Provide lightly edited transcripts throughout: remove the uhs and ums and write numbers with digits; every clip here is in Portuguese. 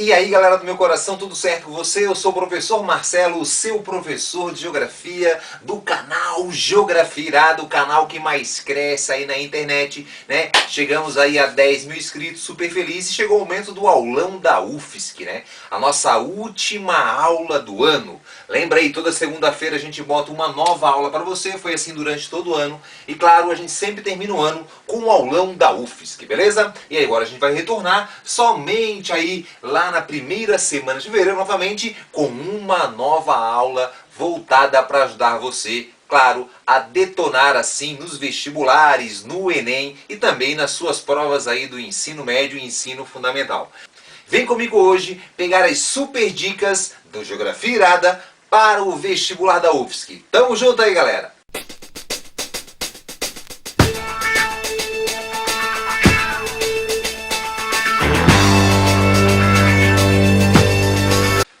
E aí galera do meu coração, tudo certo com você? Eu sou o professor Marcelo, seu professor de Geografia do canal Geografia Irada, o canal que mais cresce aí na internet, né? Chegamos aí a 10 mil inscritos, super feliz, e chegou o momento do aulão da UFSC, né? A nossa última aula do ano. Lembra aí, toda segunda-feira a gente bota uma nova aula para você, foi assim durante todo o ano. E claro, a gente sempre termina o ano com o aulão da UFSC, beleza? E aí agora a gente vai retornar somente aí lá na primeira semana de fevereiro novamente com uma nova aula voltada para ajudar você, claro, a detonar assim nos vestibulares, no Enem e também nas suas provas aí do ensino médio e ensino fundamental. Vem comigo hoje pegar as super dicas do Geografia Irada para o vestibular da UFSC. Tamo junto aí, galera!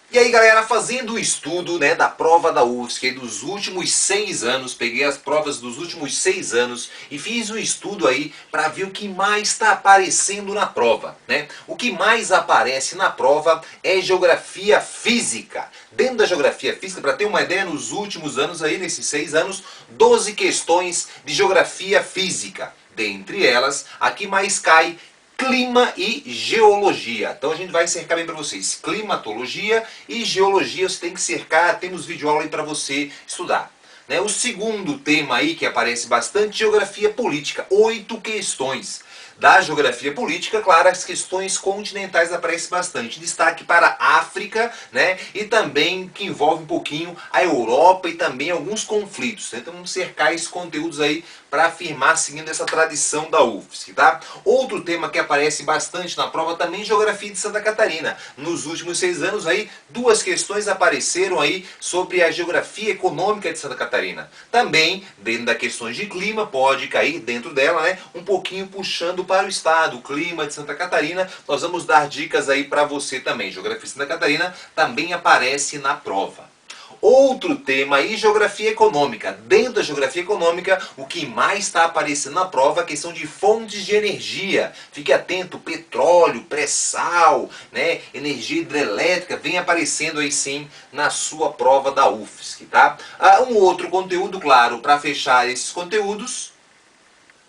E aí galera, fazendo o estudo, né, da prova da UFSC dos últimos 6 anos, peguei as provas dos últimos 6 anos e fiz um estudo aí para ver o que mais está aparecendo na prova, né? O que mais aparece na prova é geografia física. Dentro da geografia física, para ter uma ideia, nos últimos anos aí, nesses 6 anos, 12 questões de geografia física. Dentre elas, a que mais cai: clima e geologia. Então a gente vai cercar bem para vocês. Climatologia e geologia você tem que cercar. Temos vídeo aula aí para você estudar. Né? O segundo tema aí que aparece bastante, geografia política. 8 questões. Da geografia política, claro, as questões continentais aparecem bastante. Destaque para a África, né? E também que envolve um pouquinho a Europa e também alguns conflitos. Então vamos cercar esses conteúdos aí para afirmar seguindo essa tradição da UFSC, tá? Outro tema que aparece bastante na prova também, geografia de Santa Catarina. Nos últimos 6 anos aí, 2 questões apareceram aí sobre a geografia econômica de Santa Catarina. Também, dentro das questões de clima, pode cair dentro dela, né? Um pouquinho puxando para o estado, o clima de Santa Catarina. Nós vamos dar dicas aí para você também. Geografia de Santa Catarina também aparece na prova. Outro tema aí, geografia econômica. Dentro da geografia econômica, o que mais está aparecendo na prova é a questão de fontes de energia. Fique atento, petróleo, pré-sal, né, energia hidrelétrica, vem aparecendo aí sim na sua prova da UFSC, tá? Um outro conteúdo, claro, para fechar esses conteúdos: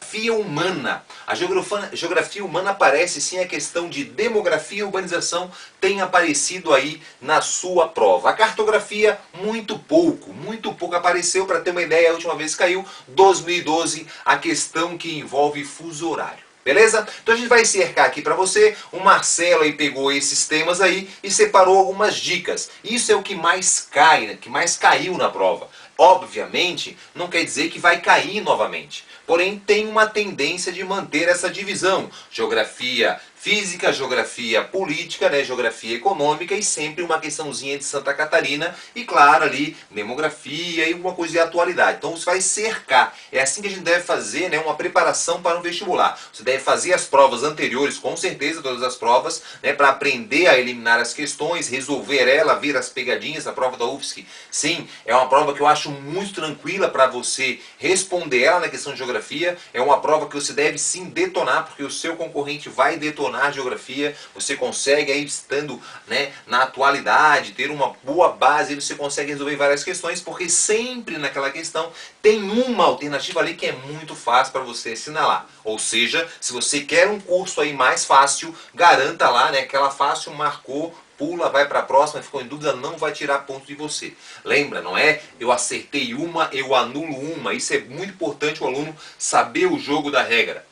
geografia humana. A geografia humana aparece sim, a questão de demografia e urbanização tem aparecido aí na sua prova. A cartografia, muito pouco apareceu. Para ter uma ideia, a última vez caiu 2012, a questão que envolve fuso horário. Beleza? Então a gente vai cercar aqui para você. O Marcelo aí pegou esses temas aí e separou algumas dicas. Isso é o que mais cai, né? Que mais caiu na prova. Obviamente, não quer dizer que vai cair novamente. Porém, tem uma tendência de manter essa divisão. Geografia física, geografia política, né, geografia econômica e sempre uma questãozinha de Santa Catarina e, claro, ali, demografia e alguma coisa de atualidade. Então você vai cercar. É assim que a gente deve fazer, né, uma preparação para um vestibular. Você deve fazer as provas anteriores, com certeza, todas as provas, né, para aprender a eliminar as questões, resolver ela, ver as pegadinhas. A prova da UFSC, sim, é uma prova que eu acho muito tranquila para você responder ela na questão de geografia. É uma prova que você deve sim detonar, porque o seu concorrente vai detonar a geografia. Você consegue aí, estando, né, na atualidade, ter uma boa base, você consegue resolver várias questões, porque sempre naquela questão tem uma alternativa ali que é muito fácil para você assinalar. Ou seja, se você quer um curso aí mais fácil, garanta lá, né, aquela fácil, marcou, pula, vai para a próxima, ficou em dúvida, não vai tirar ponto de você. Lembra, não é? Eu acertei uma, eu anulo uma. Isso é muito importante, o aluno saber o jogo da regra.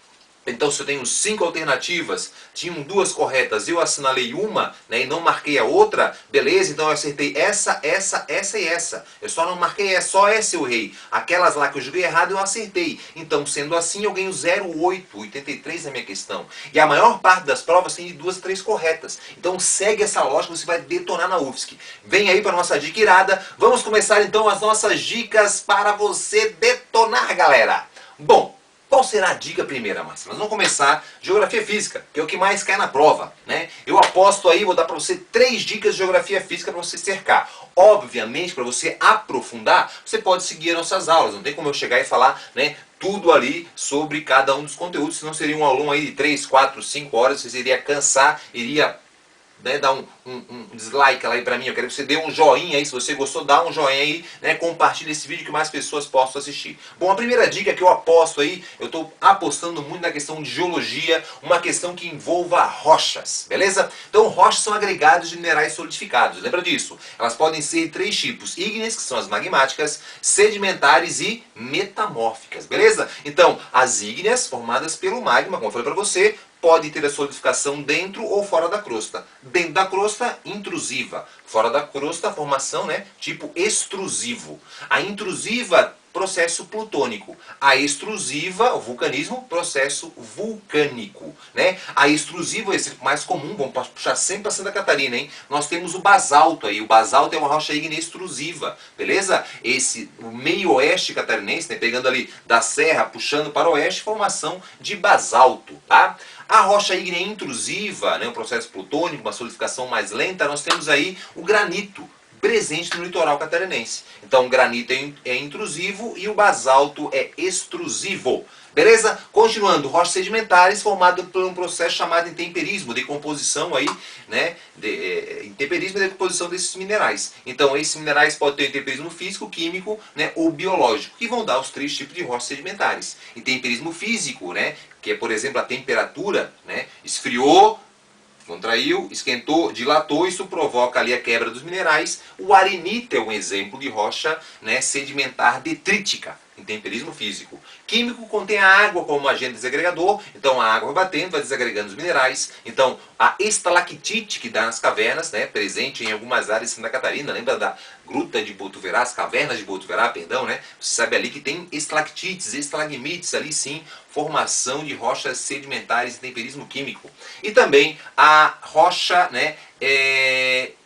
Então, se eu tenho 5 alternativas, tinham 2 corretas, eu assinalei uma, né, e não marquei a outra, beleza, então eu acertei essa e essa. Eu só não marquei, só essa eu errei. Aquelas lá que eu joguei errado, eu acertei. Então, sendo assim, eu ganho 0,8, 83 na minha questão. E a maior parte das provas tem de 2 a 3 corretas. Então, segue essa lógica, você vai detonar na UFSC. Vem aí para a nossa dica irada. Vamos começar então as nossas dicas para você detonar, galera. Bom, qual será a dica primeira, Márcia? Nós vamos começar geografia física, que é o que mais cai na prova, né? Eu aposto aí, vou dar para você 3 dicas de geografia física para você cercar. Obviamente, para você aprofundar, você pode seguir as nossas aulas. Não tem como eu chegar e falar, né, tudo ali sobre cada um dos conteúdos, senão seria um aulão aí de 3, 4, 5 horas, você iria cansar, iria né, dar um dislike lá aí pra mim. Eu quero que você dê um joinha aí. Se você gostou, dá um joinha aí, né? Compartilhe esse vídeo que mais pessoas possam assistir. Bom, a primeira dica que eu aposto aí, eu estou apostando muito na questão de geologia, uma questão que envolva rochas, beleza? Então, rochas são agregados de minerais solidificados, lembra disso? Elas podem ser três tipos: ígneas, que são as magmáticas, sedimentares e metamórficas, beleza? Então, as ígneas, formadas pelo magma, como eu falei para você, pode ter a solidificação dentro ou fora da crosta. Dentro da crosta, intrusiva. Fora da crosta, formação, né, tipo extrusivo. A intrusiva, processo plutônico. A extrusiva, o vulcanismo, processo vulcânico, né? A extrusiva, esse mais comum, vamos puxar sempre para Santa Catarina, hein? Nós temos o basalto aí. O basalto é uma rocha ígnea extrusiva, beleza? Esse, o meio oeste catarinense, né, pegando ali da serra, puxando para o oeste, formação de basalto, tá? A rocha ígnea intrusiva, né, um processo plutônico, uma solidificação mais lenta, nós temos aí o granito, presente no litoral catarinense. Então o granito é intrusivo e o basalto é extrusivo. Beleza? Continuando, rochas sedimentares formadas por um processo chamado intemperismo, decomposição aí, né? Intemperismo e decomposição desses minerais. Então esses minerais podem ter intemperismo físico, químico, né, ou biológico, que vão dar os três tipos de rochas sedimentares. Intemperismo físico, né, que é, por exemplo, a temperatura, né, esfriou, contraiu, esquentou, dilatou, isso provoca ali a quebra dos minerais. O arenito é um exemplo de rocha, né, sedimentar detrítica, intemperismo físico. Químico contém a água como agente desagregador, então a água vai batendo, vai desagregando os minerais. Então a estalactite que dá nas cavernas, né, presente em algumas áreas de Santa Catarina, lembra da gruta de Botuverá, as cavernas de Botuverá, perdão, né? Você sabe ali que tem estalactites, estalagmites, ali sim, formação de rochas sedimentares de temperismo químico. E também a rocha, né,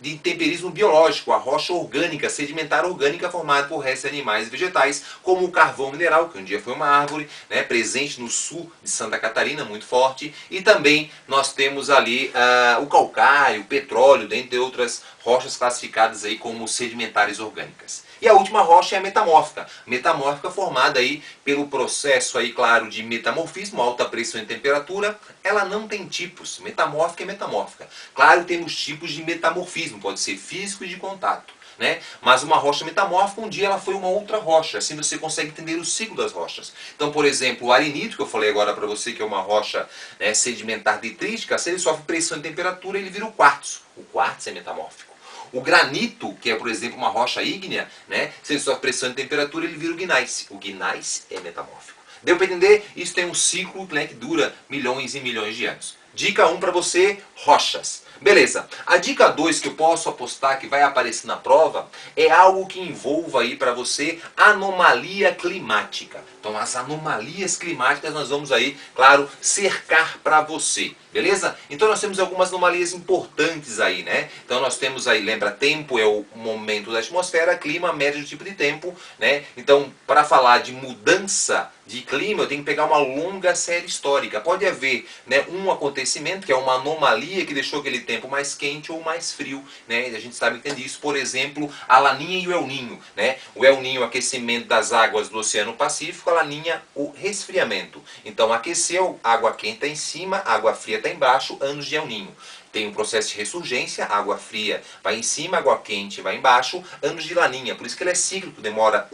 de temperismo biológico, a rocha orgânica, sedimentar orgânica formada por restos de animais e vegetais, como o carvão mineral, que um dia foi uma árvore, né, presente no sul de Santa Catarina, muito forte. E também nós temos ali o calcário, o petróleo, dentre outras rochas classificadas aí como sedimentares orgânicas. E a última rocha é a metamórfica. Metamórfica formada aí pelo processo aí, claro, de metamorfismo, alta pressão e temperatura. Ela não tem tipos. Metamórfica é metamórfica. Claro, temos tipos de metamorfismo, pode ser físico e de contato, né? Mas uma rocha metamórfica, um dia ela foi uma outra rocha. Assim você consegue entender o ciclo das rochas. Então, por exemplo, o arenito, que eu falei agora para você, que é uma rocha, né, sedimentar detrítica, se ele sofre pressão e temperatura, ele vira o quartzo. O quartzo é metamórfico. O granito, que é, por exemplo, uma rocha ígnea, né, se ele sofre pressão e temperatura, ele vira o gneiss. O gneiss é metamórfico. Deu para entender? Isso tem um ciclo, né, que dura milhões e milhões de anos. Dica 1 para você, rochas. Beleza. A dica 2 que eu posso apostar que vai aparecer na prova é algo que envolva aí para você anomalia climática. Então as anomalias climáticas nós vamos aí, claro, cercar para você. Beleza? Então nós temos algumas anomalias importantes aí, né? Então nós temos aí, lembra, tempo é o momento da atmosfera, clima, médio do tipo de tempo, né? Então, para falar de mudança de clima, eu tenho que pegar uma longa série histórica. Pode haver, né, um acontecimento que é uma anomalia que deixou aquele tempo mais quente ou mais frio, né? E a gente sabe entender isso, por exemplo, a Laninha e o El Ninho, né? O El Ninho, o aquecimento das águas do Oceano Pacífico, a Laninha, o resfriamento. Então aqueceu, água quente está em cima, água fria está embaixo, anos de El Ninho. Tem um processo de ressurgência, água fria vai em cima, água quente vai embaixo, anos de Laninha. Por isso que ele é cíclico, demora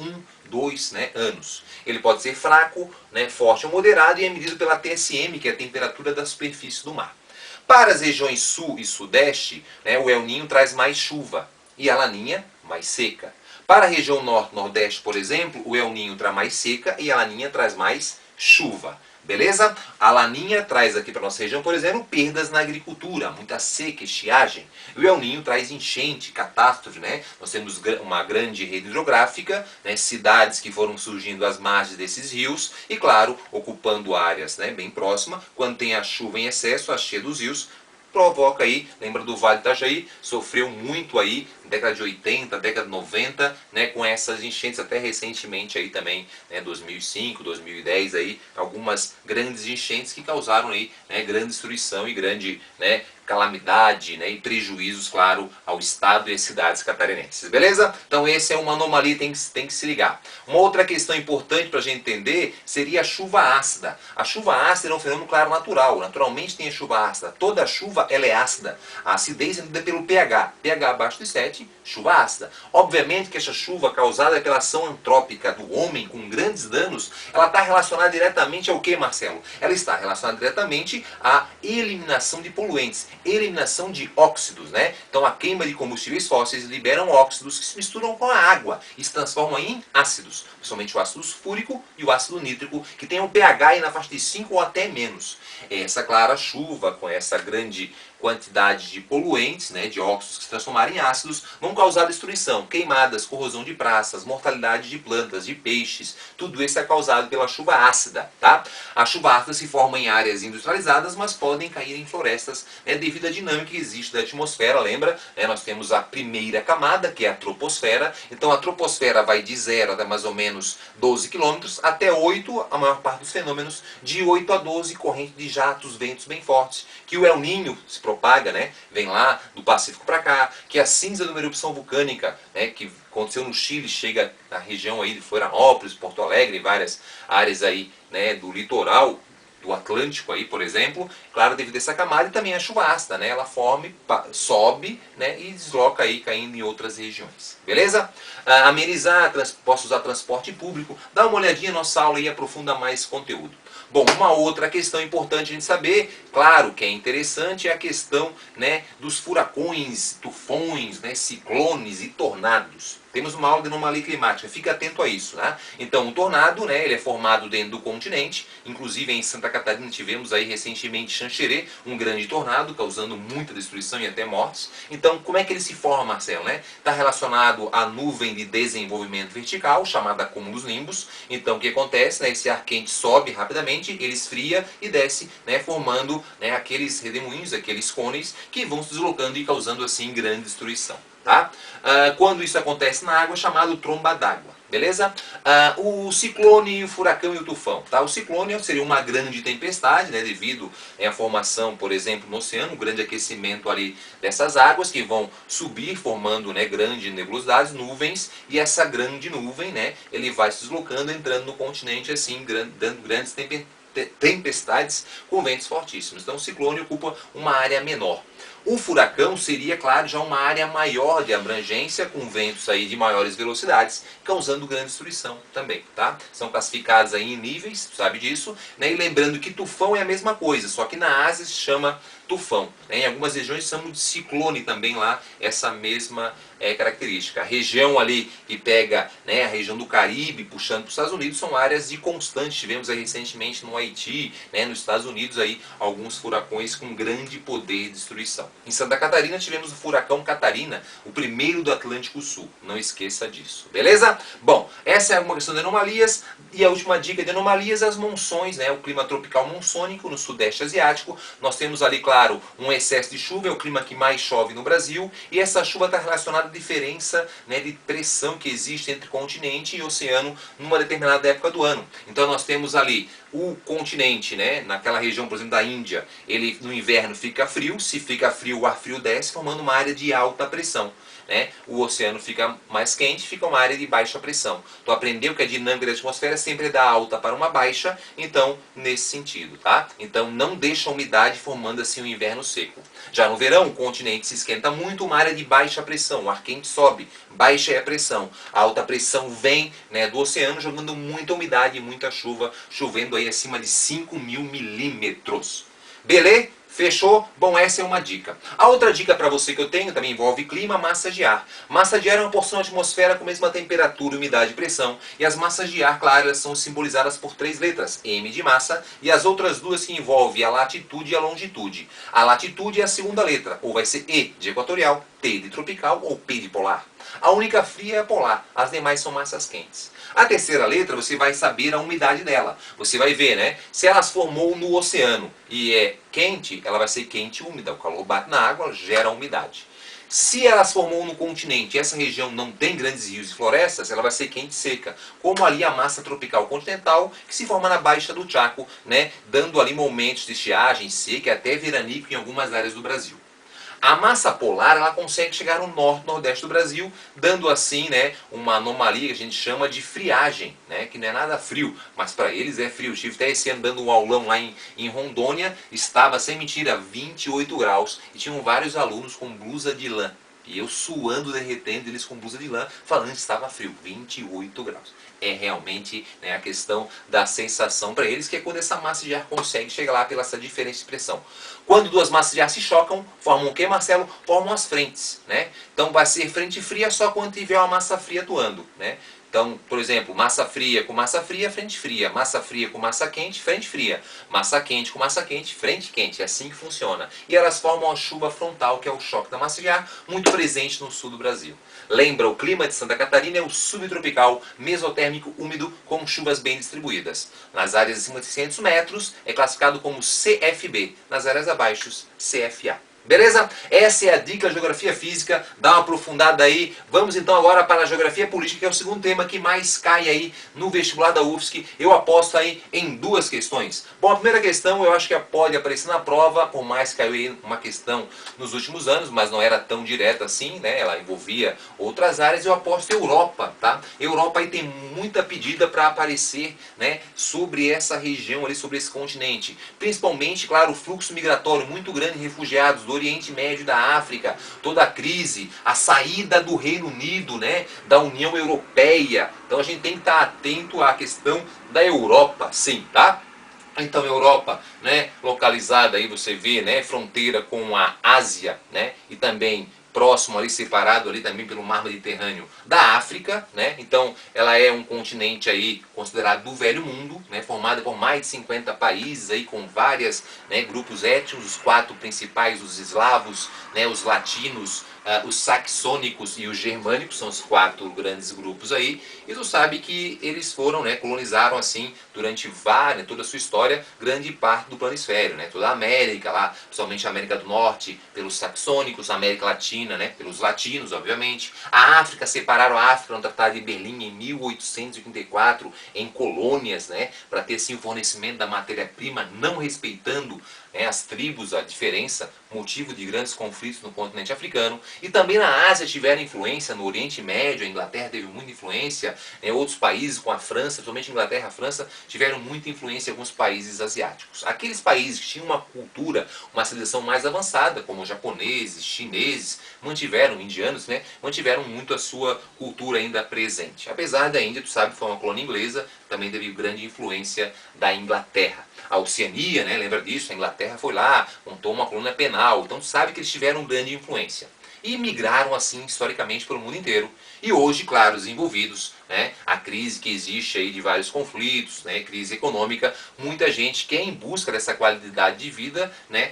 2, né, anos. Ele pode ser fraco, né, forte ou moderado e é medido pela TSM, que é a temperatura da superfície do mar. Para as regiões sul e sudeste, né, o El Ninho traz mais chuva e a Laninha mais seca. Para a região norte-nordeste, por exemplo, o El Ninho traz mais seca e a Laninha traz mais chuva. Beleza? A Laninha traz aqui para a nossa região, por exemplo, perdas na agricultura, muita seca, estiagem. E o El Ninho traz enchente, catástrofe, né? Nós temos uma grande rede hidrográfica, né? Cidades que foram surgindo às margens desses rios e, claro, ocupando áreas, né, bem próximas. Quando tem a chuva em excesso, a cheia dos rios, provoca aí, lembra do Vale do Itajaí, sofreu muito aí, década de 80, década de 90, né, com essas enchentes, até recentemente aí também, né, 2005, 2010 aí, algumas grandes enchentes que causaram aí, né, grande destruição e grande, né, calamidade, né, e prejuízos, claro, ao estado e às cidades catarinenses. Beleza? Então essa é uma anomalia, tem que se ligar. Uma outra questão importante para a gente entender seria a chuva ácida. A chuva ácida é um fenômeno, claro, natural. Naturalmente tem a chuva ácida. Toda chuva ela é ácida. A acidez é medida pelo pH. pH abaixo de 7, chuva ácida. Obviamente que essa chuva causada pela ação antrópica do homem com grandes danos, ela está relacionada diretamente ao que, Marcelo? Ela está relacionada diretamente à eliminação de poluentes, eliminação de óxidos, né? Então a queima de combustíveis fósseis liberam óxidos que se misturam com a água e se transformam em ácidos, principalmente o ácido sulfúrico e o ácido nítrico, que tem um pH aí na faixa de 5 ou até menos. Essa clara chuva com essa grande quantidade de poluentes, né, de óxidos que se transformaram em ácidos, vão causar destruição, queimadas, corrosão de praças, mortalidade de plantas, de peixes. Tudo isso é causado pela chuva ácida, tá? A chuva ácida se forma em áreas industrializadas, mas podem cair em florestas, né, devido à dinâmica que existe da atmosfera. Lembra? Né, nós temos a primeira camada, que é a troposfera. Então a troposfera vai de 0 até mais ou menos 12 quilômetros, até 8, a maior parte dos fenômenos, de 8 a 12, corrente de jatos, ventos bem fortes, que o El Niño se propaga, né? Vem lá do Pacífico para cá, que a cinza de uma erupção vulcânica, né, que aconteceu no Chile, chega na região aí de Florianópolis, Porto Alegre, várias áreas aí, né, do litoral do Atlântico aí, por exemplo, claro, devido a essa camada, e também a chuva ácida, né, ela forma, sobe, né, e desloca aí, caindo em outras regiões. Beleza? Amenizar, posso usar transporte público, dá uma olhadinha na nossa aula e aprofunda mais conteúdo. Bom, uma outra questão importante a gente saber, claro que é interessante, é a questão, né, dos furacões, tufões, né, ciclones e tornados. Temos uma aula de anomalia climática, fica atento a isso, né? Então, um tornado, né, ele é formado dentro do continente, inclusive em Santa Catarina tivemos aí recentemente Xanxerê, um grande tornado, causando muita destruição e até mortes. Então, como é que ele se forma, Marcelo, né? Está relacionado à nuvem de desenvolvimento vertical, chamada cúmulos nimbus. Então, o que acontece, né, esse ar quente sobe rapidamente, ele esfria e desce, né, formando, né, aqueles redemoinhos, aqueles cones, que vão se deslocando e causando, assim, grande destruição. Tá? Quando isso acontece na água, é chamado tromba d'água. Beleza? O ciclone, o furacão e o tufão. Tá? O ciclone seria uma grande tempestade, né, devido à formação, por exemplo, no oceano, um grande aquecimento ali dessas águas que vão subir, formando, né, grandes nebulosidades, nuvens, e essa grande nuvem, né, ele vai se deslocando, entrando no continente, assim, dando grandes tempestades com ventos fortíssimos. Então o ciclone ocupa uma área menor. O furacão seria, claro, já uma área maior de abrangência, com ventos aí de maiores velocidades, causando grande destruição também, tá? São classificados aí em níveis, sabe disso, né? E lembrando que tufão é a mesma coisa, só que na Ásia se chama tufão, né? Em algumas regiões chamam de ciclone também lá, essa mesma característica. A região ali que pega, né, a região do Caribe, puxando para os Estados Unidos, são áreas de constante. Tivemos aí recentemente no Haiti, né, nos Estados Unidos, aí, alguns furacões com grande poder de destruição. Em Santa Catarina tivemos o furacão Catarina, o primeiro do Atlântico Sul. Não esqueça disso. Beleza? Bom, essa é uma questão de anomalias. E a última dica de anomalias, as monções, né, o clima tropical monsônico no Sudeste Asiático. Nós temos ali, claro, um excesso de chuva, é o clima que mais chove no Brasil. E essa chuva está relacionada à diferença, né, de pressão que existe entre continente e oceano numa determinada época do ano. Então nós temos ali o continente, né, naquela região, por exemplo, da Índia, ele no inverno fica frio, se fica frio, o ar frio desce, formando uma área de alta pressão. Né? O oceano fica mais quente, fica uma área de baixa pressão. Tu aprendeu que a dinâmica da atmosfera sempre é da alta para uma baixa, então nesse sentido, tá? Então não deixa a umidade formando assim um inverno seco. Já no verão, o continente se esquenta muito, uma área de baixa pressão, o ar quente sobe, baixa é a pressão. A alta pressão vem, né, do oceano jogando muita umidade e muita chuva, chovendo aí acima de 5.000 milímetros. Beleza? Fechou? Bom, essa é uma dica. A outra dica para você que eu tenho também envolve clima, massa de ar. Massa de ar é uma porção de atmosfera com a mesma temperatura, umidade e pressão. E as massas de ar, claro, elas são simbolizadas por 3 letras, M de massa, e as outras duas que envolvem a latitude e a longitude. A latitude é a segunda letra, ou vai ser E de equatorial, T de tropical ou P de polar. A única fria é a polar, as demais são massas quentes. A terceira letra você vai saber a umidade dela. Você vai ver, né? Se ela se formou no oceano e é quente, ela vai ser quente e úmida. O calor bate na água, gera umidade. Se ela se formou no continente e essa região não tem grandes rios e florestas, ela vai ser quente e seca. Como ali a massa tropical continental, que se forma na Baixa do Chaco, né, dando ali momentos de estiagem, seca e até veranico em algumas áreas do Brasil. A massa polar ela consegue chegar no norte e nordeste do Brasil, dando assim, né, uma anomalia que a gente chama de friagem, né, que não é nada frio, mas para eles é frio. Eu estive até esse ano dando um aulão lá em Rondônia, estava, sem mentira, 28 graus e tinham vários alunos com blusa de lã. E eu suando, derretendo, eles com blusa de lã, falando que estava frio, 28 graus. É realmente, né, a questão da sensação para eles, que é quando essa massa de ar consegue chegar lá pela essa diferença de pressão. Quando duas massas de ar se chocam, formam o que, Marcelo? Formam as frentes, né? Então vai ser frente fria só quando tiver uma massa fria atuando, né? Então, por exemplo, massa fria com massa fria, frente fria. Massa fria com massa quente, frente fria. Massa quente com massa quente, frente quente. É assim que funciona. E elas formam a chuva frontal, que é o choque da massa de ar, muito presente no sul do Brasil. Lembra, o clima de Santa Catarina é o subtropical, mesotérmico, úmido, com chuvas bem distribuídas. Nas áreas acima de 600 metros, é classificado como CFB. Nas áreas abaixo, CFA. Beleza? Essa é a dica de Geografia Física, dá uma aprofundada aí. Vamos então agora para a Geografia Política, que é o segundo tema que mais cai aí no vestibular da UFSC. Eu aposto aí em duas questões. Bom, a primeira questão eu acho que pode aparecer na prova, por mais que caiu aí uma questão nos últimos anos, mas não era tão direta assim, né? Ela envolvia outras áreas. Eu aposto Europa, tá? Europa aí tem muita pedida para aparecer, né, sobre essa região ali, sobre esse continente. Principalmente, claro, o fluxo migratório muito grande de refugiados do Oriente Médio e da África, toda a crise, a saída do Reino Unido, né, da União Europeia. Então a gente tem que estar atento à questão da Europa, sim, tá? Então, Europa, né, localizada aí você vê, né, fronteira com a Ásia, né, e também próximo ali, separado ali também pelo mar Mediterrâneo da África, né? Então ela é um continente aí considerado do velho mundo, né, formado por mais de 50 países aí com várias, né, grupos étnicos, os quatro principais, os eslavos, né, os latinos, os saxônicos e os germânicos, são os quatro grandes grupos aí, e tu sabe que eles foram, né, colonizaram assim durante toda a sua história, grande parte do planisfério, né, toda a América lá, principalmente a América do Norte pelos saxônicos, a América Latina, né, pelos latinos, obviamente, a África, separaram a África no Tratado de Berlim em 1884 em colônias, né, para ter assim o fornecimento da matéria-prima, não respeitando, né, as tribos, a diferença, motivo de grandes conflitos no continente africano. E também na Ásia tiveram influência, no Oriente Médio, a Inglaterra teve muita influência, né, outros países com a França, principalmente a Inglaterra e a França, tiveram muita influência em alguns países asiáticos. Aqueles países que tinham uma cultura, uma civilização mais avançada, como os japoneses, chineses, mantiveram, indianos, né, mantiveram muito a sua cultura ainda presente. Apesar da Índia, tu sabe, foi uma colônia inglesa, também teve grande influência da Inglaterra. A Oceania, né, lembra disso? A Inglaterra foi lá, montou uma colônia penal, então tu sabe que eles tiveram grande influência. E migraram assim historicamente pelo mundo inteiro. E hoje, claro, os envolvidos, né, a crise que existe aí de vários conflitos, né, crise econômica, muita gente quer em busca dessa qualidade de vida, né,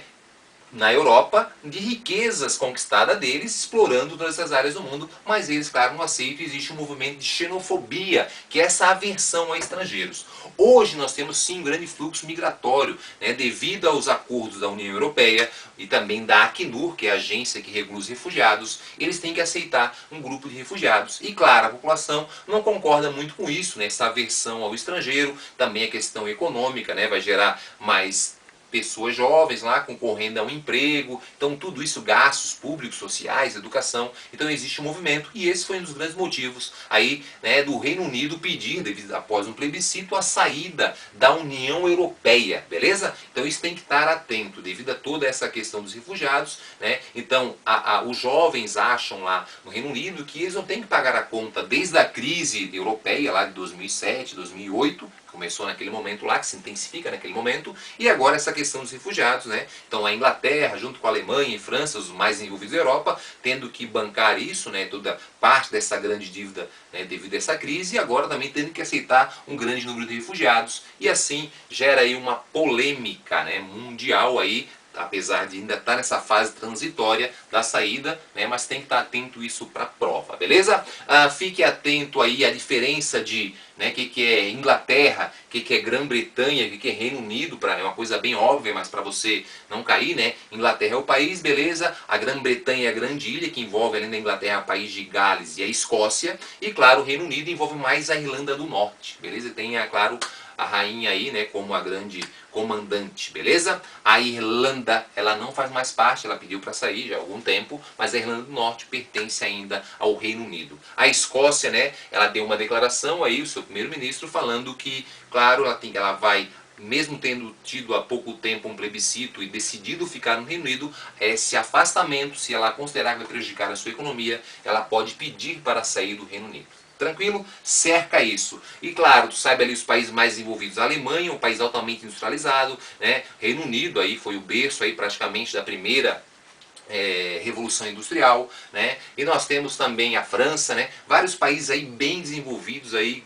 na Europa, de riquezas conquistadas deles, explorando todas essas áreas do mundo, mas eles, claro, não aceitam. Existe um movimento de xenofobia, que é essa aversão a estrangeiros. Hoje nós temos sim um grande fluxo migratório, né, devido aos acordos da União Europeia e também da Acnur, que é a agência que regula os refugiados. Eles têm que aceitar um grupo de refugiados. E claro, a população não concorda muito com isso, né, essa aversão ao estrangeiro, também a questão econômica, né, vai gerar mais pessoas jovens lá concorrendo a um emprego, então tudo isso, gastos públicos, sociais, educação, então existe um movimento, e esse foi um dos grandes motivos aí, né, do Reino Unido pedir, após um plebiscito, a saída da União Europeia, beleza? Então isso tem que estar atento, devido a toda essa questão dos refugiados, né? Então os jovens acham lá no Reino Unido que eles não têm que pagar a conta desde a crise europeia lá de 2007, 2008, começou naquele momento lá, que se intensifica naquele momento, e agora essa questão dos refugiados, né? Então a Inglaterra, junto com a Alemanha e França, os mais envolvidos da Europa, tendo que bancar isso, né? Toda parte dessa grande dívida, né, devido a essa crise, e agora também tendo que aceitar um grande número de refugiados, e assim gera aí uma polêmica, né, mundial aí, apesar de ainda estar nessa fase transitória da saída, né, mas tem que estar atento isso para a prova, beleza? Fique atento aí à diferença de né? Que é Inglaterra, que é Grã-Bretanha, que é Reino Unido, é uma coisa bem óbvia, mas para você não cair, né? Inglaterra é o país, beleza? A Grã-Bretanha é a grande ilha, que envolve além da Inglaterra o país de Gales e a Escócia. E claro, o Reino Unido envolve mais a Irlanda do Norte, beleza? Tem, claro, a rainha aí, né, como a grande comandante, beleza? A Irlanda, ela não faz mais parte, ela pediu para sair já há algum tempo, mas a Irlanda do Norte pertence ainda ao Reino Unido. A Escócia, né, ela deu uma declaração aí, o seu primeiro-ministro, falando que, claro, ela vai, mesmo tendo tido há pouco tempo um plebiscito e decidido ficar no Reino Unido, esse afastamento, se ela considerar que vai prejudicar a sua economia, ela pode pedir para sair do Reino Unido. Tranquilo? Cerca isso. E claro, tu sabe ali os países mais envolvidos. A Alemanha, um país altamente industrializado, né? Reino Unido aí foi o berço aí praticamente da primeira Revolução Industrial, né? E nós temos também a França, né? Vários países aí bem desenvolvidos aí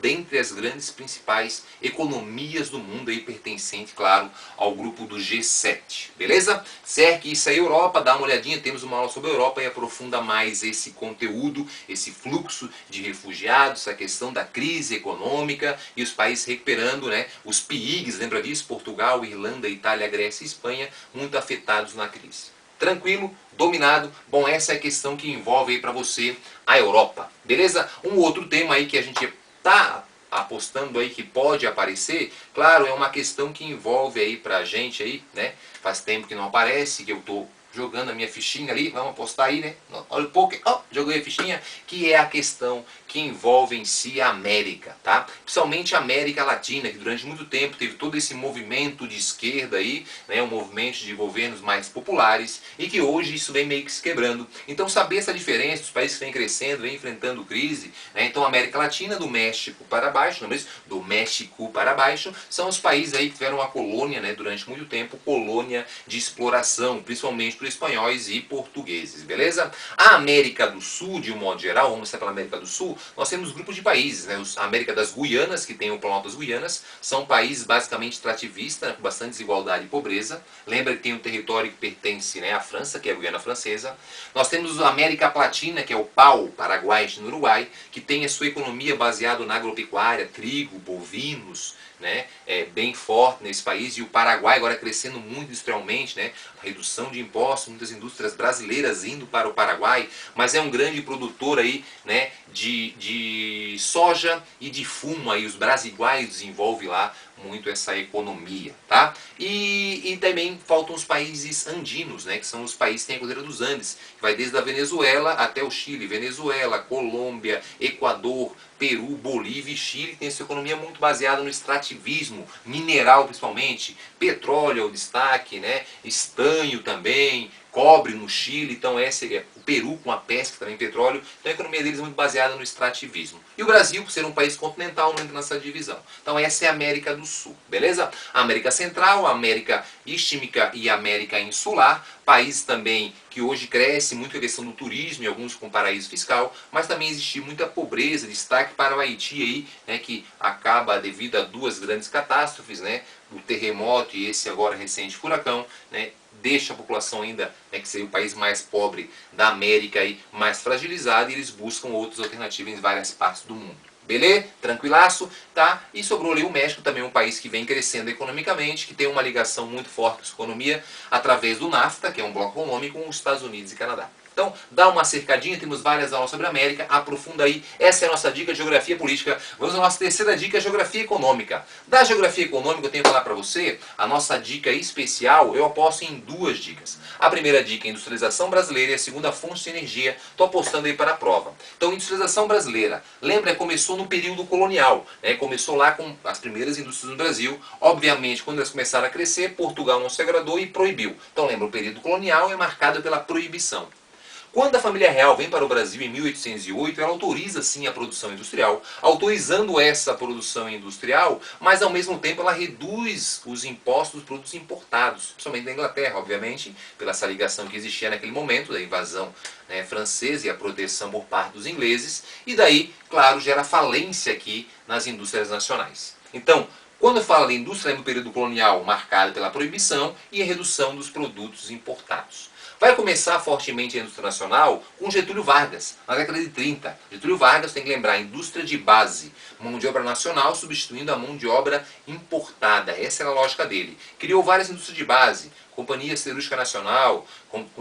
dentre as grandes principais economias do mundo aí pertencente, claro, ao grupo do G7, beleza? Certo? Isso aí, Europa, dá uma olhadinha, temos uma aula sobre a Europa e aprofunda mais esse conteúdo, esse fluxo de refugiados, a questão da crise econômica e os países recuperando, né? Os PIIGs, lembra disso? Portugal, Irlanda, Itália, Grécia e Espanha, muito afetados na crise. Tranquilo, dominado. Bom, essa é a questão que envolve aí para você a Europa, beleza? Um outro tema aí que a gente tá apostando aí que pode aparecer, claro, é uma questão que envolve aí pra gente aí, né? Faz tempo que não aparece, que eu tô jogando a minha fichinha ali, vamos apostar aí, né? Olha o poker, joguei a fichinha, que é a questão que envolve em si a América, tá? Principalmente a América Latina, que durante muito tempo teve todo esse movimento de esquerda aí, né? Um movimento de governos mais populares, e que hoje isso vem meio que se quebrando. Então saber essa diferença, os países que vêm crescendo, vêm enfrentando crise, né? Então a América Latina, do México para baixo, não é isso? Do México para baixo, são os países aí que tiveram uma colônia, né? Durante muito tempo, colônia de exploração, principalmente por espanhóis e portugueses, beleza? A América do Sul, de um modo geral, vamos começar pela América do Sul, nós temos grupos de países, né? A América das Guianas, que tem o Planalto das Guianas, são países basicamente extrativistas, né? Com bastante desigualdade e pobreza. Lembra que tem um território que pertence, né, à França, que é a Guiana Francesa. Nós temos a América Latina, que é o PAU, Paraguai e Uruguai, que tem a sua economia baseada na agropecuária, trigo, bovinos, né, bem forte nesse país, e o Paraguai agora crescendo muito industrialmente, né, redução de impostos, muitas indústrias brasileiras indo para o Paraguai, mas é um grande produtor aí, né, de soja e de fumo, aí os brasiguaios desenvolvem lá muito essa economia, tá? E também faltam os países andinos, né, que são os países que têm a Cordilheira dos Andes, que vai desde a Venezuela até o Chile, Venezuela, Colômbia, Equador, Peru, Bolívia e Chile, tem essa economia muito baseada no extrativismo, mineral principalmente, petróleo é o destaque, né, estanho também, cobre no Chile, então esse é o Peru com a pesca, também petróleo, então a economia deles é muito baseada no extrativismo. E o Brasil, por ser um país continental, não entra nessa divisão. Então essa é a América do Sul, beleza? A América Central, a América Istímica e a América Insular, países também que hoje crescem muito a questão do turismo e alguns com paraíso fiscal, mas também existe muita pobreza, destaque para o Haiti aí, né, que acaba devido a duas grandes catástrofes, né, o terremoto e esse agora recente furacão, né, deixa a população ainda, né, que seria o país mais pobre da América aí, mais fragilizada, e eles buscam outras alternativas em várias partes do mundo. Beleza? Tranquilaço, tá? E sobrou ali o México, também um país que vem crescendo economicamente, que tem uma ligação muito forte com a sua economia através do NAFTA, que é um bloco econômico, com os Estados Unidos e Canadá. Então, dá uma cercadinha, temos várias aulas sobre a América, aprofunda aí. Essa é a nossa dica de geografia política. Vamos à nossa terceira dica, geografia econômica. Da geografia econômica, eu tenho que falar para você, a nossa dica especial, eu aposto em duas dicas. A primeira dica é industrialização brasileira e a segunda, fonte de energia. Estou apostando aí para a prova. Então, industrialização brasileira. Lembra, começou no período colonial, né? Começou lá com as primeiras indústrias no Brasil. Obviamente, quando elas começaram a crescer, Portugal não se agradou e proibiu. Então, lembra, o período colonial é marcado pela proibição. Quando a família real vem para o Brasil em 1808, ela autoriza sim a produção industrial, autorizando essa produção industrial, mas ao mesmo tempo ela reduz os impostos dos produtos importados, principalmente da Inglaterra, obviamente, pela essa ligação que existia naquele momento, da invasão, né, francesa e a proteção por parte dos ingleses, e daí, claro, gera falência aqui nas indústrias nacionais. Então, quando fala de indústria, é no período colonial marcado pela proibição e a redução dos produtos importados. Vai começar fortemente a indústria nacional com Getúlio Vargas, na década de 30. Getúlio Vargas, tem que lembrar, indústria de base, mão de obra nacional substituindo a mão de obra importada. Essa era a lógica dele. Criou várias indústrias de base, Companhia Siderúrgica Nacional,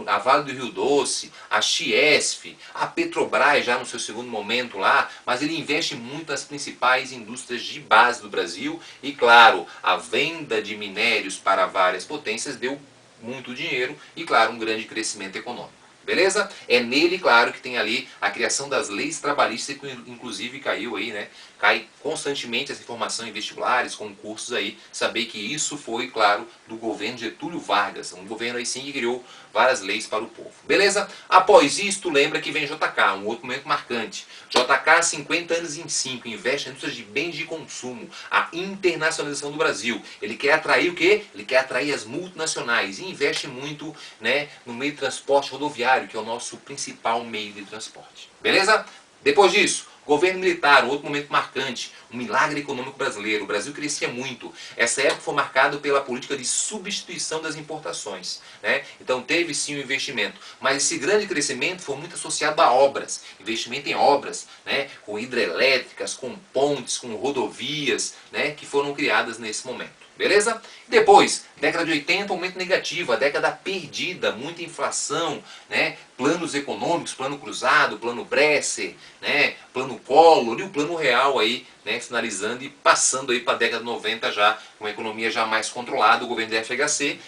a Vale do Rio Doce, a Chiesf, a Petrobras já no seu segundo momento lá, mas ele investe muito nas principais indústrias de base do Brasil e, claro, a venda de minérios para várias potências deu muito dinheiro e, claro, um grande crescimento econômico. Beleza? É nele, claro, que tem ali a criação das leis trabalhistas, que inclusive caiu aí, né? Cai constantemente essa informação em vestibulares, concursos aí. Saber que isso foi, claro, do governo Getúlio Vargas. Um governo aí sim que criou várias leis para o povo. Beleza? Após isto, lembra que vem JK, um outro momento marcante. JK, 50 anos em 5, investe na indústria de bens de consumo, a internacionalização do Brasil. Ele quer atrair o quê? Ele quer atrair as multinacionais e investe muito, né, no meio de transporte rodoviário, que é o nosso principal meio de transporte. Beleza? Depois disso, governo militar, um outro momento marcante, um milagre econômico brasileiro. O Brasil crescia muito. Essa época foi marcada pela política de substituição das importações, né? Então teve sim o investimento. Mas esse grande crescimento foi muito associado a obras. Investimento em obras, né? Com hidrelétricas, com pontes, com rodovias, né? Que foram criadas nesse momento. Beleza? Depois, década de 80, aumento negativo, a década perdida, muita inflação, né? Planos econômicos, plano cruzado, plano Bresser, né? Plano Collor e o plano real aí, né? Finalizando e passando aí para a década de 90 já, com a economia já mais controlada, o governo da FHC,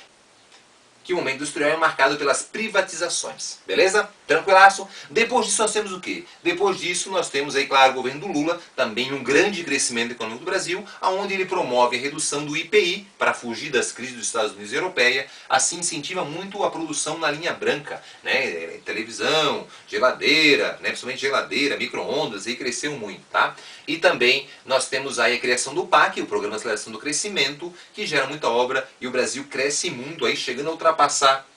que o momento industrial é marcado pelas privatizações. Beleza? Tranquilaço? Depois disso nós temos o quê? Depois disso nós temos aí, claro, o governo do Lula, também um grande crescimento econômico do Brasil, onde ele promove a redução do IPI para fugir das crises dos Estados Unidos e Europeia, assim incentiva muito a produção na linha branca, né? Televisão, geladeira, né? Principalmente geladeira, micro-ondas, aí cresceu muito, tá? E também nós temos aí a criação do PAC, o Programa de Aceleração do Crescimento, que gera muita obra e o Brasil cresce muito, aí chegando a ultrapassar,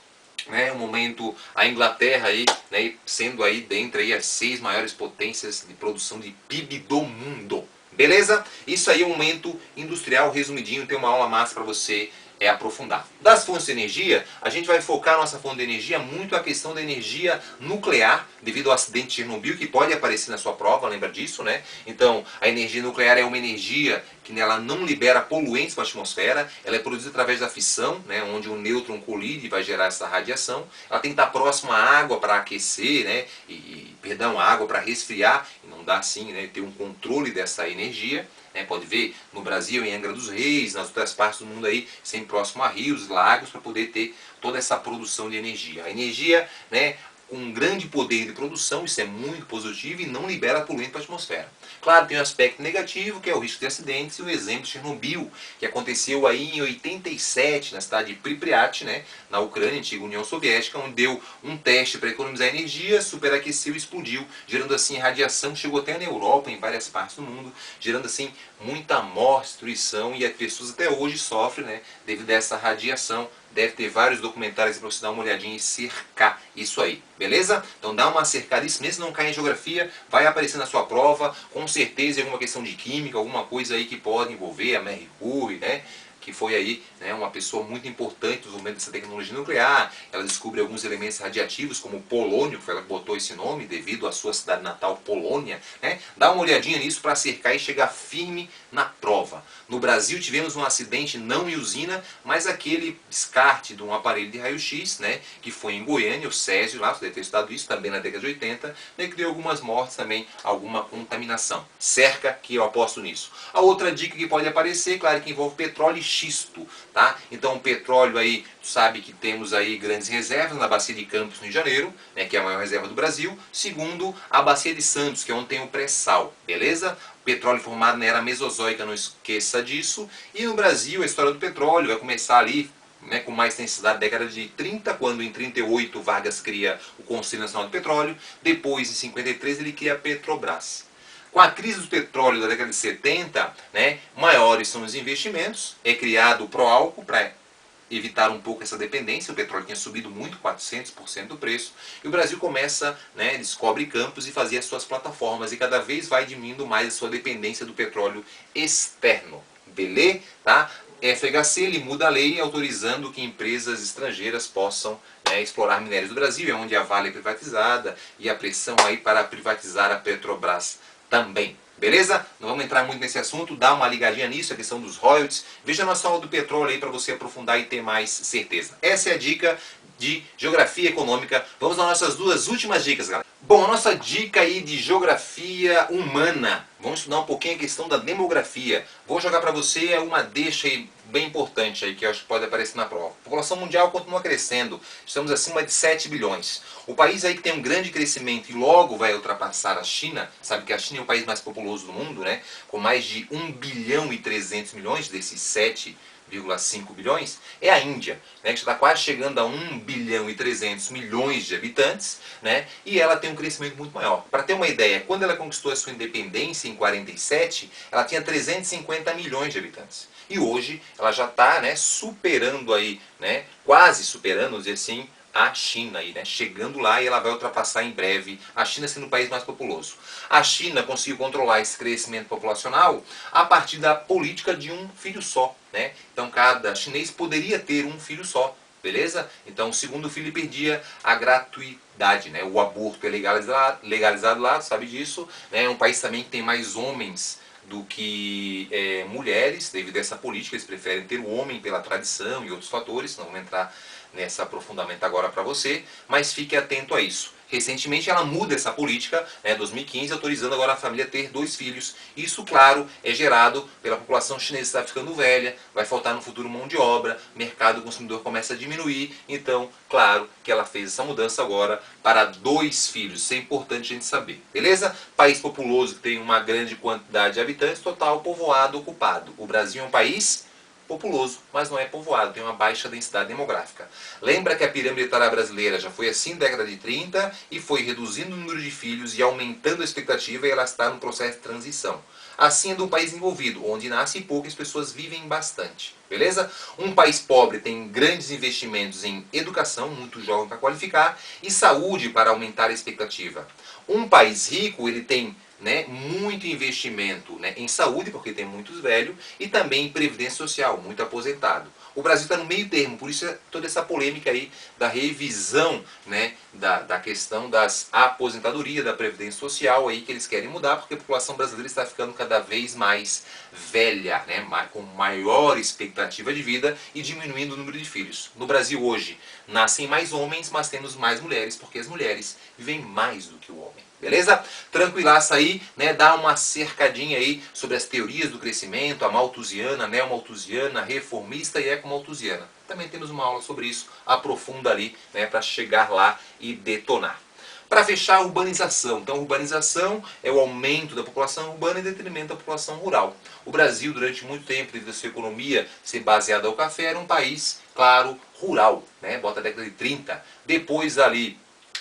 né, um momento a Inglaterra aí, né, sendo aí dentre aí as 6 maiores potências de produção de PIB do mundo. Beleza? Isso aí é um momento industrial resumidinho, tem uma aula massa para você aprofundar. Das fontes de energia, a gente vai focar a nossa fonte de energia muito a questão da energia nuclear, devido ao acidente de Chernobyl, que pode aparecer na sua prova, lembra disso, né? Então, a energia nuclear é uma energia que ela não libera poluentes para a atmosfera, ela é produzida através da fissão, né, onde um nêutron colide e vai gerar essa radiação. Ela tem que estar próxima à água para aquecer, né, perdão, a água para resfriar, e não dá assim, né, ter um controle dessa energia. Pode ver no Brasil, em Angra dos Reis, nas outras partes do mundo aí, sempre próximo a rios, lagos, para poder ter toda essa produção de energia. A energia, né, com um grande poder de produção, isso é muito positivo e não libera poluente para a atmosfera. Claro, tem um aspecto negativo, que é o risco de acidentes, e o exemplo de Chernobyl, que aconteceu aí em 87, na cidade de Pripyat, né, na Ucrânia, antiga União Soviética, onde deu um teste para economizar energia, superaqueceu e explodiu, gerando assim radiação, chegou até na Europa, em várias partes do mundo, gerando assim muita morte, destruição, e as pessoas até hoje sofrem, né, devido a essa radiação. Deve ter vários documentários para você dar uma olhadinha e cercar isso aí, beleza? Então dá uma cercada, isso mesmo, não cai em geografia, vai aparecer na sua prova, com certeza alguma questão de química, alguma coisa aí que pode envolver a Marie Curie, né? Que foi aí, né, uma pessoa muito importante no desenvolvimento dessa tecnologia nuclear. Ela descobre alguns elementos radiativos, como o polônio, que foi ela que botou esse nome, devido à sua cidade natal, Polônia. Né? Dá uma olhadinha nisso para cercar e chegar firme na prova. No Brasil tivemos um acidente, não em usina, mas aquele descarte de um aparelho de raio-x, né, que foi em Goiânia, o Césio, lá, você deve ter estudado isso, também na década de 80, né, que deu algumas mortes também, alguma contaminação. Cerca que eu aposto nisso. A outra dica que pode aparecer, claro, que envolve petróleo e xisto, tá? Então o petróleo aí, sabe que temos aí grandes reservas na bacia de Campos, no Rio de Janeiro, né, que é a maior reserva do Brasil. Segundo, a bacia de Santos, que é onde tem o pré-sal, beleza? Petróleo formado na era mesozoica, não esqueça disso. E no Brasil, a história do petróleo vai começar ali, né, com mais intensidade na década de 30, quando em 38 Vargas cria o Conselho Nacional do Petróleo. Depois, em 53, ele cria a Petrobras. Com a crise do petróleo da década de 70, né, maiores são os investimentos. É criado o Proálcool para evitar um pouco essa dependência. O petróleo tinha subido muito, 400% do preço, e o Brasil começa, né, descobre campos e fazia as suas plataformas, e cada vez vai diminuindo mais a sua dependência do petróleo externo. Beleza? Tá? FHC ele muda a lei autorizando que empresas estrangeiras possam, né, explorar minérios do Brasil, é onde a Vale é privatizada e a pressão aí para privatizar a Petrobras também. Beleza? Não vamos entrar muito nesse assunto, dá uma ligadinha nisso, a questão dos royalties. Veja a nossa aula do petróleo aí para você aprofundar e ter mais certeza. Essa é a dica de geografia econômica. Vamos às nossas duas últimas dicas, galera. Bom, a nossa dica aí de geografia humana. Vamos estudar um pouquinho a questão da demografia. Vou jogar para você uma deixa aí bem importante aí que eu acho que pode aparecer na prova. A população mundial continua crescendo. Estamos acima de 7 bilhões. O país aí que tem um grande crescimento e logo vai ultrapassar a China, sabe que a China é o país mais populoso do mundo, né? Com mais de 1 bilhão e 300 milhões desses 7,5 bilhões, é a Índia, né, que já está quase chegando a 1 bilhão e 300 milhões de habitantes, né, e ela tem um crescimento muito maior. Para ter uma ideia, quando ela conquistou a sua independência em 47, ela tinha 350 milhões de habitantes. E hoje ela já está, né, superando aí, né, quase superando, vamos dizer assim, a China aí, né? Chegando lá e ela vai ultrapassar em breve a China sendo o país mais populoso. A China conseguiu controlar esse crescimento populacional a partir da política de um filho só, né? Então cada chinês poderia ter um filho só, beleza? Então o segundo filho perdia a gratuidade, né? O aborto é legalizado lá, sabe disso, né? É um país também que tem mais homens do que mulheres, devido a essa política, eles preferem ter o homem pela tradição e outros fatores, não vamos entrar nesse aprofundamento agora para você, mas fique atento a isso. Recentemente ela muda essa política, né, 2015, autorizando agora a família a ter 2 filhos. Isso, claro, é gerado pela população chinesa que está ficando velha, vai faltar no futuro mão de obra, mercado consumidor começa a diminuir, então, claro que ela fez essa mudança agora para 2 filhos. Isso é importante a gente saber, beleza? País populoso que tem uma grande quantidade de habitantes, total povoado ocupado. O Brasil é um país populoso, mas não é povoado, tem uma baixa densidade demográfica. Lembra que a pirâmide etária brasileira já foi assim na década de 30 e foi reduzindo o número de filhos e aumentando a expectativa e ela está no processo de transição. Assim é do país envolvido, onde nasce pouco e as pessoas vivem bastante. Beleza? Um país pobre tem grandes investimentos em educação, muito jovem para qualificar, e saúde para aumentar a expectativa. Um país rico, ele tem, né, muito investimento, né, em saúde, porque tem muitos velhos, e também em previdência social, muito aposentado. O Brasil está no meio termo, por isso é toda essa polêmica aí da revisão, né, da questão das aposentadorias, da previdência social aí que eles querem mudar, porque a população brasileira está ficando cada vez mais velha, né, com maior expectativa de vida e diminuindo o número de filhos. No Brasil hoje nascem mais homens, mas temos mais mulheres, porque as mulheres vivem mais do que o homem. Beleza? Tranquilaça aí, né? Dá uma cercadinha aí sobre as teorias do crescimento, a malthusiana, a neomalthusiana, reformista e ecomalthusiana. Também temos uma aula sobre isso, aprofunda ali, né, para chegar lá e detonar. Para fechar, a urbanização. Então, urbanização é o aumento da população urbana em detrimento da população rural. O Brasil, durante muito tempo, devido à sua economia ser baseada ao café, era um país, claro, rural, né? Bota a década de 30. Depois ali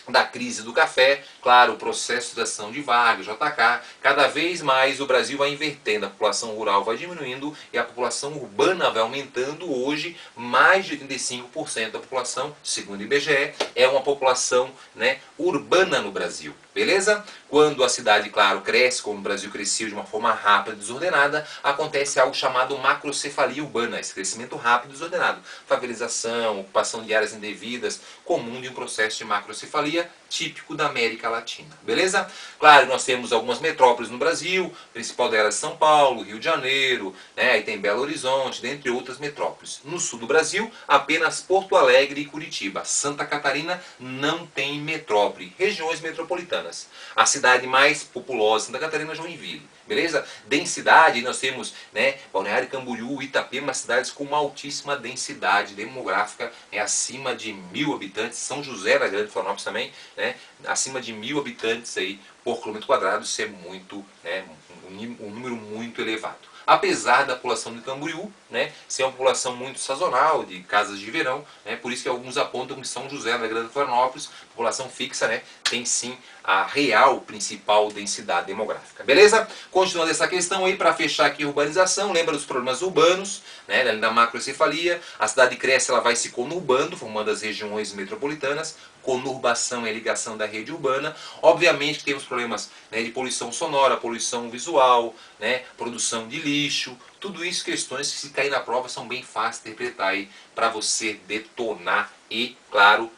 da crise do café, claro, o processo de ação de Vargas, JK, cada vez mais o Brasil vai invertendo, a população rural vai diminuindo e a população urbana vai aumentando. Hoje, mais de 85% da população, segundo o IBGE, é uma população, né, urbana no Brasil. Beleza? Quando a cidade, claro, cresce, como o Brasil cresceu de uma forma rápida e desordenada, acontece algo chamado macrocefalia urbana, esse crescimento rápido e desordenado. Favelização, ocupação de áreas indevidas, comum de um processo de macrocefalia típico da América Latina. Beleza? Claro, nós temos algumas metrópoles no Brasil, a principal delas é São Paulo, Rio de Janeiro, né? Aí tem Belo Horizonte, dentre outras metrópoles. No sul do Brasil, apenas Porto Alegre e Curitiba. Santa Catarina não tem metrópole, regiões metropolitanas. A cidade mais populosa de Santa Catarina é Joinville. Beleza? Densidade, nós temos, né, Balneário Camboriú, Itapema, cidades com uma altíssima densidade demográfica, acima de 1.000 habitantes. São José da Grande Florianópolis também, né, acima de 1.000 habitantes aí por quilômetro quadrado, isso é muito, né, um número muito elevado. Apesar da população de Camboriú, né, ser uma população muito sazonal, de casas de verão, né, por isso que alguns apontam que São José da Grande Florianópolis, população fixa, né, tem sim a real principal densidade demográfica. Beleza? Continuando essa questão aí, para fechar aqui a urbanização, lembra dos problemas urbanos, né, da macrocefalia, a cidade cresce, ela vai se conurbando, formando as regiões metropolitanas, conurbação é a ligação da rede urbana. Obviamente que temos problemas, né, de poluição sonora, poluição visual, né, produção de lixo, lixo, tudo isso questões que se cair na prova são bem fáceis de interpretar aí para você detonar e, claro,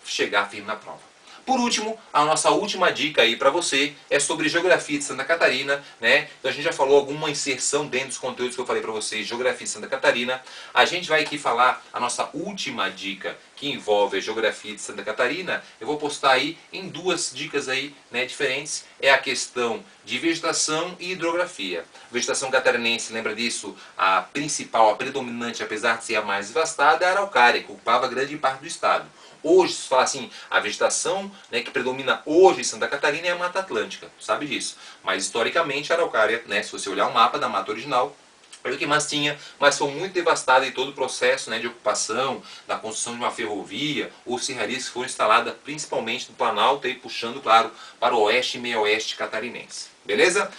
chegar firme na prova. Por último, a nossa última dica aí para você é sobre Geografia de Santa Catarina, né? Então a gente já falou alguma inserção dentro dos conteúdos que eu falei para vocês, Geografia de Santa Catarina. A gente vai aqui falar a nossa última dica que envolve a Geografia de Santa Catarina. Eu vou postar aí em duas dicas aí, né, diferentes. É a questão de vegetação e hidrografia. Vegetação catarinense, lembra disso? A principal, a predominante, apesar de ser a mais devastada, é a araucária, que ocupava grande parte do estado. Hoje, se fala assim, a vegetação, né, que predomina hoje em Santa Catarina é a Mata Atlântica, sabe disso. Mas historicamente a araucária, né, se você olhar o mapa da mata original, é o que mais tinha, mas foi muito devastada em todo o processo, né, de ocupação, da construção de uma ferrovia ou serrarias que foram instaladas principalmente no Planalto e puxando, claro, para o oeste e meio-oeste catarinense. Beleza?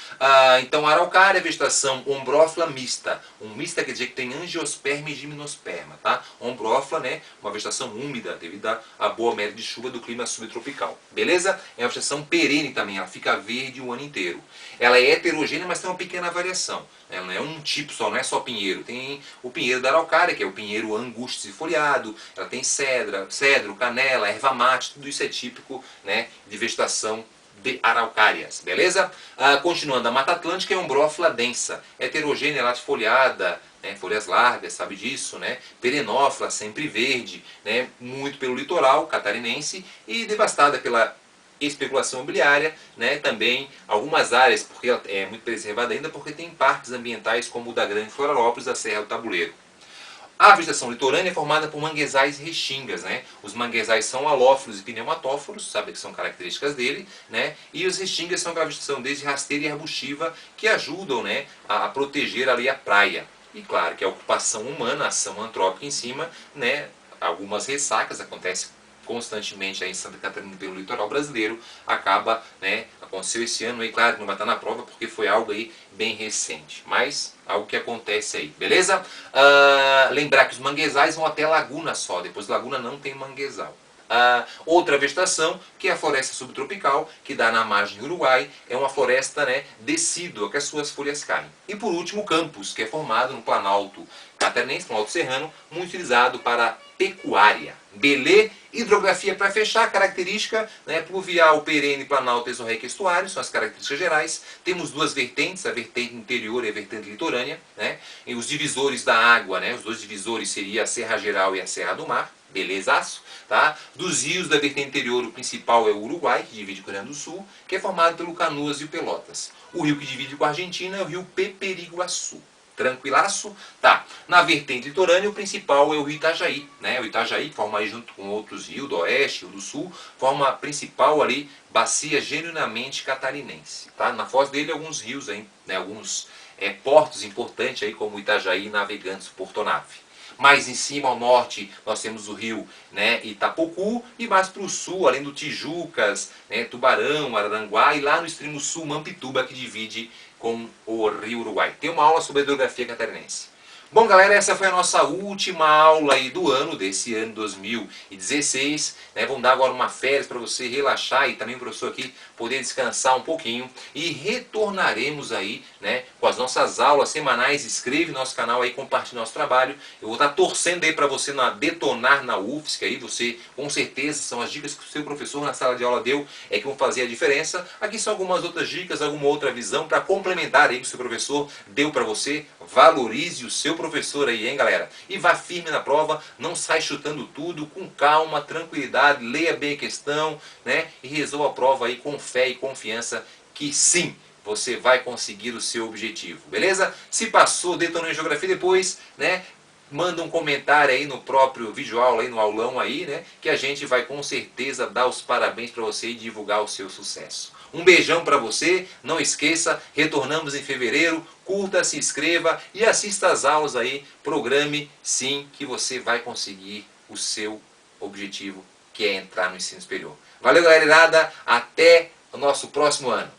Então a araucária é vegetação ombrófila mista. Um mista quer dizer que tem angiosperma e gimnosperma. Tá? Ombrófila, né? Uma vegetação úmida devido à boa média de chuva do clima subtropical. Beleza? É uma vegetação perene também, ela fica verde o ano inteiro. Ela é heterogênea, mas tem uma pequena variação. Ela não é um tipo só, não é só pinheiro. Tem o pinheiro da araucária, que é o pinheiro angustifoliado. Ela tem cedro, canela, erva mate, tudo isso é típico, né, de vegetação de araucárias, beleza? Continuando, a Mata Atlântica é ombrófila densa, heterogênea, latifoliada, né, folhas largas, sabe disso, né? Perenófila, sempre verde, né, muito pelo litoral catarinense e devastada pela especulação imobiliária, né, também algumas áreas, porque ela é muito preservada ainda, porque tem parques ambientais como o da Grande Florianópolis, da Serra do Tabuleiro. A vegetação litorânea é formada por manguezais e restingas, né? Os manguezais são halófilos e pneumatóforos, sabe que são características dele, né? E os restingas são a vegetação desde rasteira e arbustiva que ajudam, né, a proteger ali a praia. E claro que a ocupação humana, a ação antrópica em cima, né, algumas ressacas acontecem constantemente aí em Santa Catarina pelo litoral brasileiro, acaba, né, aconteceu esse ano aí, claro que não vai estar na prova porque foi algo aí bem recente, mas algo que acontece aí, beleza? Lembrar que os manguezais vão até laguna só, depois da laguna não tem manguezal. Outra vegetação, que é a floresta subtropical, que dá na margem do Uruguai, é uma floresta, né, decídua, que as suas folhas caem. E por último, o campus, que é formado no Planalto Catarinense, Planalto Serrano, muito utilizado para pecuária. Belê, hidrografia para fechar, característica, né, pluvial, perene, planalto, exorreica, estuário, são as características gerais. Temos duas vertentes, a vertente interior e a vertente litorânea, né, e os divisores da água, né, os dois divisores seriam a Serra Geral e a Serra do Mar, belezaço, tá? Dos rios da vertente interior, o principal é o Uruguai, que divide com o Rio Grande do Sul, que é formado pelo Canoas e o Pelotas. O rio que divide com a Argentina é o rio Peperiguaçu. Tranquilaço? Tá. Na vertente litorânea, o principal é o rio Itajaí, né? O Itajaí forma aí junto com outros rios do oeste, rio do sul, forma a principal ali, bacia genuinamente catarinense, tá? Na foz dele, alguns rios aí, né? Alguns portos importantes aí, como o Itajaí e Navegantes, Porto Nave. Mais em cima, ao norte, nós temos o rio, né, Itapocu, e mais para o sul, além do Tijucas, né, Tubarão, Araranguá, e lá no extremo sul, Mampituba, que divide com o rio Uruguai. Tem uma aula sobre a hidrografia catarinense. Bom, galera, essa foi a nossa última aula aí do ano, desse ano 2016. Né? Vamos dar agora uma férias para você relaxar e também o professor aqui poder descansar um pouquinho. E retornaremos aí, né, com as nossas aulas semanais. Inscreve no nosso canal aí, compartilhe nosso trabalho. Eu vou estar torcendo aí para você detonar na UFSC aí. Você, com certeza, são as dicas que o seu professor na sala de aula deu, que vão fazer a diferença. Aqui são algumas outras dicas, alguma outra visão para complementar aí que o seu professor deu para você. Valorize o seu professor aí, hein, galera? E vá firme na prova, não sai chutando tudo, com calma, tranquilidade, leia bem a questão, né? E resolva a prova aí com fé e confiança que sim, você vai conseguir o seu objetivo, beleza? Se passou, detonou em geografia depois, né? Manda um comentário aí no próprio vídeo aula, aí no aulão aí, né? Que a gente vai com certeza dar os parabéns para você e divulgar o seu sucesso. Um beijão para você, não esqueça, retornamos em fevereiro, curta, se inscreva e assista às aulas aí, programe sim que você vai conseguir o seu objetivo, que é entrar no ensino superior. Valeu, galera, até o nosso próximo ano.